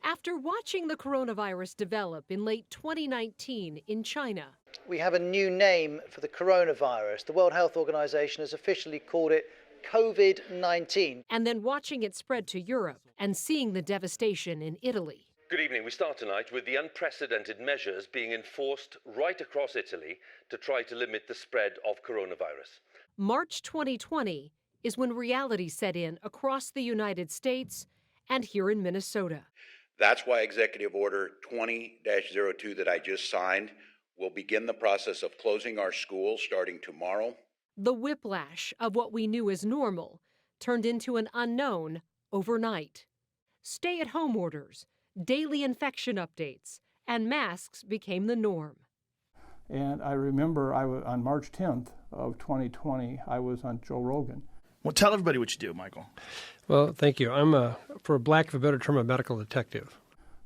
after watching the coronavirus develop in late 2019 in China. We have a new name for the coronavirus. The World Health Organization has officially called it COVID-19. And then watching it spread to Europe and seeing the devastation in Italy. Good evening. We start tonight with the unprecedented measures being enforced right across Italy to try to limit the spread of coronavirus. March 2020 is when reality set in across the United States and here in Minnesota. That's why Executive Order 20-02 that I just signed will begin the process of closing our schools starting tomorrow. The whiplash of what we knew as normal turned into an unknown overnight. Stay-at-home orders, daily infection updates, and masks became the norm. And I remember on March 10th of 2020, I was on Joe Rogan. Well, tell everybody what you do, Michael. Well, thank you. I'm, for lack of a better term, a medical detective.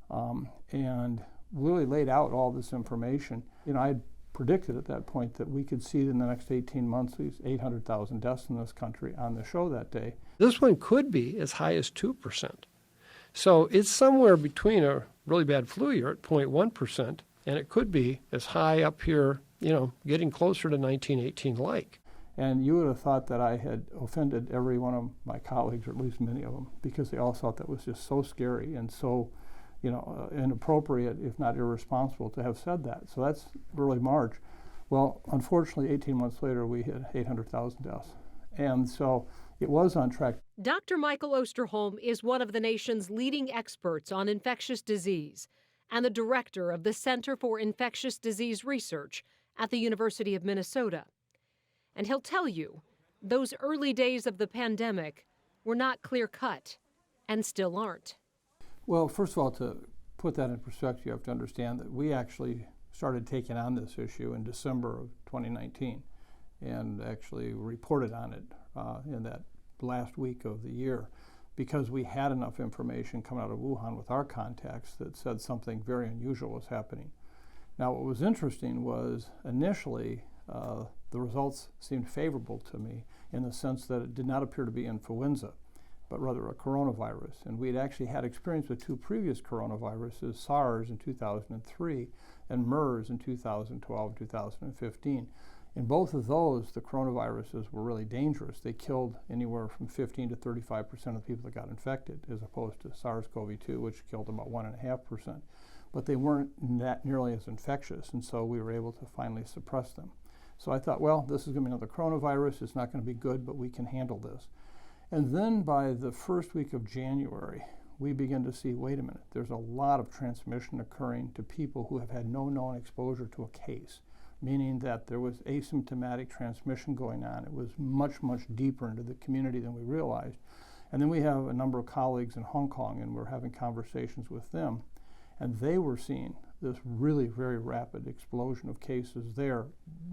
And really laid out all this information. You know, I had predicted at that point that we could see in the next 18 months these 800,000 deaths in this country on the show that day. This one could be as high as 2%. So it's somewhere between a really bad flu year at 0.1%, and it could be as high up here, you know, getting closer to 1918 like. And you would have thought that I had offended every one of my colleagues, or at least many of them, because they all thought that was just so scary and so, you know, inappropriate, if not irresponsible, to have said that. So that's early March. Well, unfortunately, 18 months later, we hit 800,000 deaths. And so it was on track. Dr. Michael Osterholm is one of the nation's leading experts on infectious disease and the director of the Center for Infectious Disease Research at the University of Minnesota. And he'll tell you, those early days of the pandemic were not clear-cut and still aren't. Well, first of all, to put that in perspective, you have to understand that we actually started taking on this issue in December of 2019 and actually reported on it in that last week of the year because we had enough information coming out of Wuhan with our contacts that said something very unusual was happening. Now, what was interesting was initially the results seemed favorable to me in the sense that it did not appear to be influenza, but rather a coronavirus. And we had actually had experience with two previous coronaviruses, SARS in 2003 and MERS in 2012, 2015. In both of those, the coronaviruses were really dangerous. They killed anywhere from 15 to 35% of the people that got infected, as opposed to SARS-CoV-2, which killed about 1.5%. But they weren't nearly as infectious, and so we were able to finally suppress them. So I thought, well, this is going to be another coronavirus. It's not going to be good, but we can handle this. And then by the first week of January, we begin to see, wait a minute, there's a lot of transmission occurring to people who have had no known exposure to a case, meaning that there was asymptomatic transmission going on. It was much, much deeper into the community than we realized. And then we have a number of colleagues in Hong Kong, and we're having conversations with them, and they were seeing this really very rapid explosion of cases there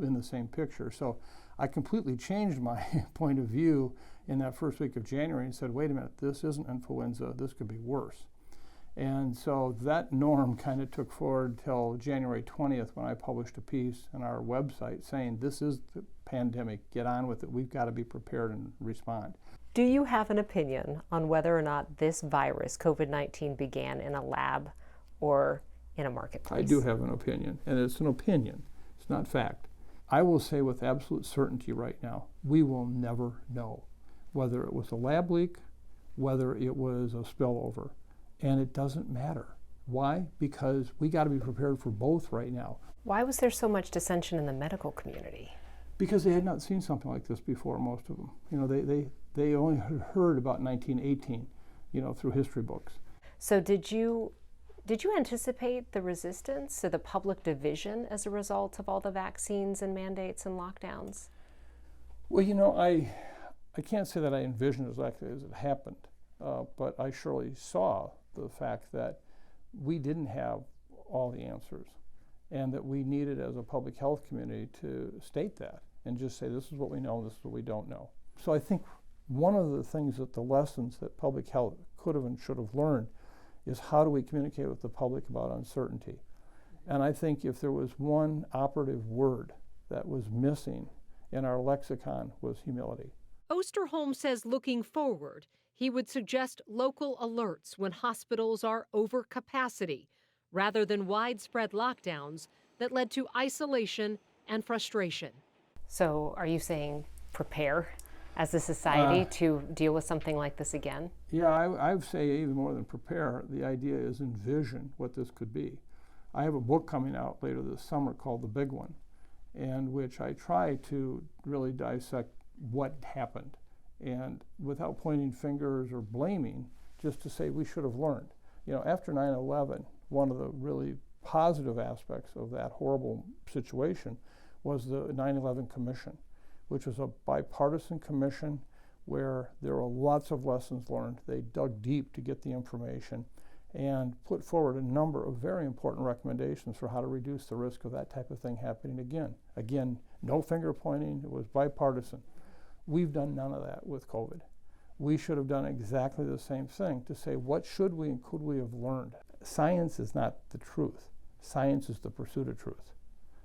in the same picture. So I completely changed my point of view in that first week of January and said, wait a minute, this isn't influenza, this could be worse. And so that norm kind of took forward till January 20th when I published a piece on our website saying this is the pandemic, get on with it, we've got to be prepared and respond. Do you have an opinion on whether or not this virus, COVID-19, began in a lab or in a marketplace? I do have an opinion, and it's an opinion, it's not fact. I will say with absolute certainty right now, we will never know whether it was a lab leak, whether it was a spillover. And it doesn't matter. Why? Because we got to be prepared for both right now. Why was there so much dissension in the medical community? Because they had not seen something like this before, most of them. You know, they only had heard about 1918, you know, through history books. So did you anticipate the resistance or the public division as a result of all the vaccines and mandates and lockdowns? Well, you know, I can't say that I envisioned it exactly as it happened, but I surely saw the fact that we didn't have all the answers and that we needed as a public health community to state that and just say this is what we know, this is what we don't know. So I think one of the things that the lessons that public health could have and should have learned is how do we communicate with the public about uncertainty. And I think if there was one operative word that was missing in our lexicon was humility. Osterholm says looking forward, He would suggest local alerts when hospitals are over capacity, rather than widespread lockdowns that led to isolation and frustration. So are you saying prepare as a society to deal with something like this again? Yeah, I would say even more than prepare. The idea is envision what this could be. I have a book coming out later this summer called The Big One, and which I try to really dissect what happened, and without pointing fingers or blaming, just to say we should have learned. You know, after 9/11, one of the really positive aspects of that horrible situation was the 9/11 Commission, which was a bipartisan commission where there were lots of lessons learned. They dug deep to get the information and put forward a number of very important recommendations for how to reduce the risk of that type of thing happening again. Again, no finger pointing, it was bipartisan. We've done none of that with COVID. We should have done exactly the same thing to say what should we and could we have learned. Science is not the truth. Science is the pursuit of truth.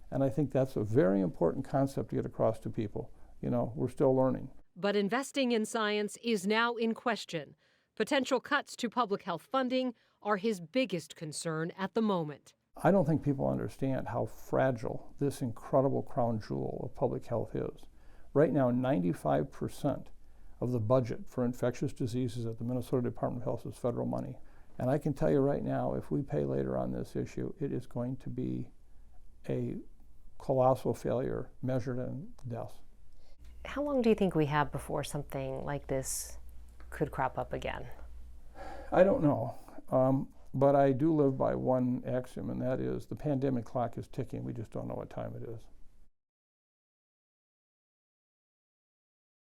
And I think that's a very important concept to get across to people. You know, we're still learning. But investing in science is now in question. Potential cuts to public health funding are his biggest concern at the moment. I don't think people understand how fragile this incredible crown jewel of public health is. Right now, 95% of the budget for infectious diseases at the Minnesota Department of Health is federal money. And I can tell you right now, if we pay later on this issue, it is going to be a colossal failure measured in deaths. How long do you think we have before something like this could crop up again? I don't know, but I do live by one axiom, and that is the pandemic clock is ticking. We just don't know what time it is.